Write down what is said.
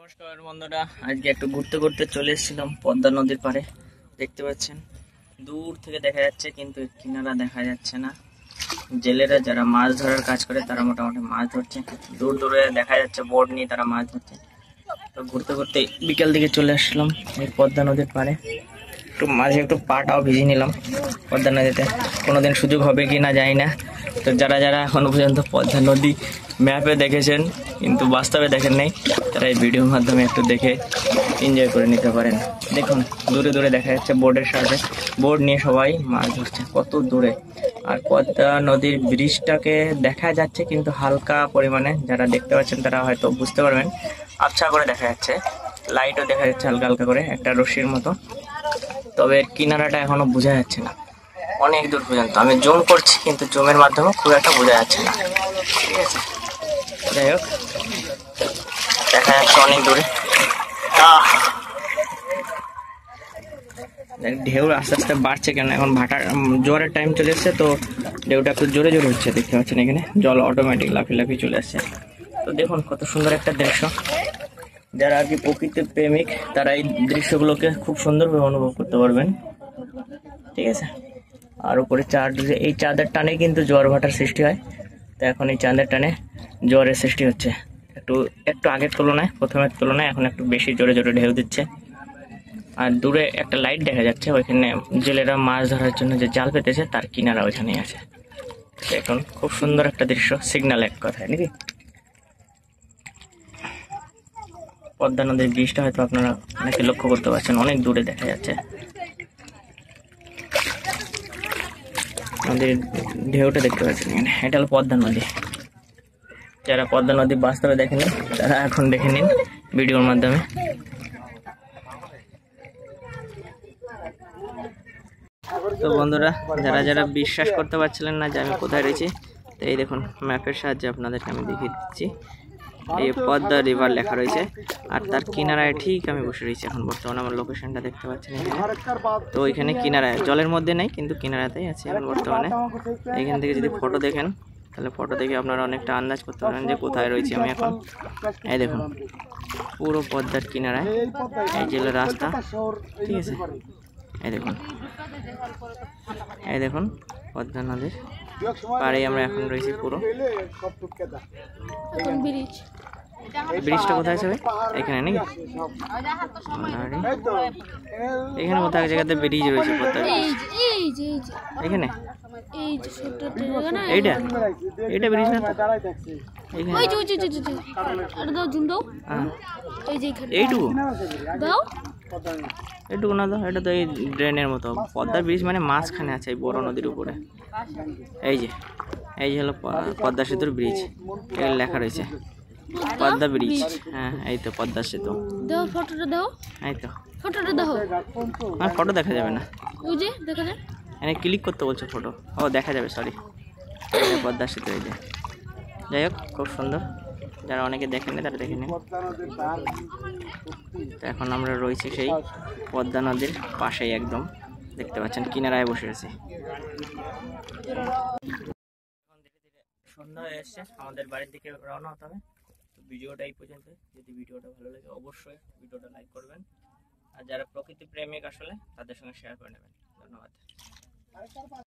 নমস্কার বন্ধুরা, আজকে একটু ঘুরতে ঘুরতে চলে এসেছিলাম পদ্মা নদীর পাড়ে। দেখতে পাচ্ছেন দূর থেকে দেখা যাচ্ছে, কিন্তু কিনারা দেখা যাচ্ছে না। জেলেরা যারা মাছ ধরার কাজ করে তারা মোটামুটি মাছ ধরছে। দূর দূরে দেখা যাচ্ছে বোট নিয়ে তারা মাছ ধরছে। তো ঘুরতে ঘুরতে বিকাল দিকে চলে আসলাম এই পদ্মা নদীর পাড়ে। একটু মাঝে একটু পাটাও ভিজে নিলাম পদ্মা নদীতে। কোনোদিন সুযোগ হবে কি না জানি না। তো যারা যারা এখনো পর্যন্ত পদ্মা নদী ম্যাপে দেখেছেন কিন্তু বাস্তবে দেখেন নাই, তারা এই ভিডিওর মাধ্যমে একটু দেখে এনজয় করে নিতে পারেন। দেখুন দূরে দূরে দেখা যাচ্ছে বোর্ডের সাথে, বোর্ড নিয়ে সবাই মাছ ধরছে কত দূরে। আর পদ্মা নদীর ব্রিজটাকে দেখা যাচ্ছে কিন্তু হালকা পরিমাণে, যারা দেখতে পাচ্ছেন তারা হয়তো বুঝতে পারবেন, আবছা করে দেখা যাচ্ছে। লাইটও দেখা যাচ্ছে হালকা হালকা করে, একটা রশ্মির মতো। তবে কিনারাটা এখনো বোঝা যাচ্ছে না অনেক দূর পর্যন্ত। আমি জুম করছি কিন্তু জুমের মাধ্যমে খুব একটা বোঝা যাচ্ছে না। ঠিক আছে, যাই হোক দেখা যাচ্ছে অনেক দূরে। ঢেউ আস্তে আস্তে বাড়ছে, কেন এখন ভাটার জোয়ারের টাইম চলে এসছে, তো ঢেউটা একটু জোরে জোরে হচ্ছে। দেখতে পাচ্ছেন এখানে জল অটোমেটিক লাফিয়ে লাফিয়ে চলে আসছে। তো দেখুন কত সুন্দর একটা দৃশ্য। যারা আর কি প্রকৃতির প্রেমিক তারা এই দৃশ্যগুলোকে খুব সুন্দরভাবে অনুভব করতে পারবেন। ঠিক আছে, আর উপরে চাঁদ, এই চাঁদের টানে কিন্তু জোয়ার ভাটার সৃষ্টি হয়। তো এখন এই চাঁদের টানে জোয়ারের সৃষ্টি হচ্ছে। একটু একটু আগের তুলনায়, প্রথমের তুলনায় এখন একটু বেশি জোরে জোরে ঢেউ দিচ্ছে। আর দূরে একটা লাইট দেখা যাচ্ছে, ওইখানে জেলেরা মাছ ধরার জন্য যে জাল পেতেছে তার কিনারা ওইখানেই আছে। এখন খুব সুন্দর একটা দৃশ্য, সিগন্যাল এক কথায় নাকি। পদ্মা নদীর ব্রিজটা হয়তো আপনারা অনেকে লক্ষ্য করতে পারছেন, অনেক দূরে দেখা যাচ্ছে। নদীর ঢেউটা দেখতে পাচ্ছেন এখানে, এটা হলো পদ্মা নদী। যারা পদ্মা নদী বাস্তবে দেখেনি তারা এখন দেখে নিন ভিডিওর মাধ্যমে। তো বন্ধুরা, যারা যারা বিশ্বাস করতে পারছিলেন না যে আমি কোথায় রয়েছি, তো এই দেখুন ম্যাপের সাহায্যে আপনাদেরকে আমি দেখিয়ে দিচ্ছি। এই পদ্মা রিভার লেখা রয়েছে, আর তার কিনারায় ঠিক আমি বসে রয়েছি এখন বর্তমানে। আমার লোকেশনটা দেখতে পাচ্ছেন এখানে। তো ওইখানে কিনারায়, জলের মধ্যে নেই কিন্তু কিনারাতেই আছে এখন বর্তমানে। এখান থেকে যদি ফটো দেখেন তাহলে ফটো দেখে আপনারা অনেকটা আন্দাজ করতে পারেন যে কোথায় রয়েছি আমি এখন। এই দেখুন পুরো পদ্মার কিনারায়, এই যে রাস্তা। ঠিক আছে, এই দেখুন, এই দেখুন পদ্মা নদীর পাড়ে আমরা এখন রয়েছি পুরো। ব্রিজটা কোথায় আছে ভাই? এখানে নাকি? এখানে কোথাও এক জায়গাতে ব্রিজ রয়েছে পদ্মা ব্রিজ। এখানে এইটা এইটা ব্রিজ না, এইটুকু এইটুকু না, তো এটা তো এই ড্রেনের মতো। পদ্মা ব্রিজ মানে মাঝখানে আছে এই বড় নদীর উপরে। এই যে হলো পদ্মা সেতুর ব্রিজ, এখানে লেখা রয়েছে পদ্মা ব্রিজ। হ্যাঁ এই তো পদ্মা সেতু। দাও ফটোটা, দাও। এই তো ফটোটা দাও। আর ফটো দেখা যাবে না, ওই যে দেখা যায় এখানে ক্লিক করতে বলছো ফটো। ও দেখা যাবে, সরি। পদ্মা সেতু এই যে। যাই হোক খুব সুন্দর, যারা অনেকে দেখেনি তারা দেখে নিন। তো এখন আমরা রয়েছি সেই পদ্মা নদীর পাশেই একদম, দেখতে পাচ্ছেন কিনারায় বসে আছি। সন্ধ্যা হয়ে এসছে, আমাদের বাড়ির দিকে রওনা হতে হবে। তো ভিডিওটা এই পর্যন্ত। যদি ভিডিওটা ভালো লাগে অবশ্যই ভিডিওটা লাইক করবেন, আর যারা প্রকৃতি প্রেমিক আসলে তাদের সঙ্গে শেয়ার করে নেবেন। ধন্যবাদ।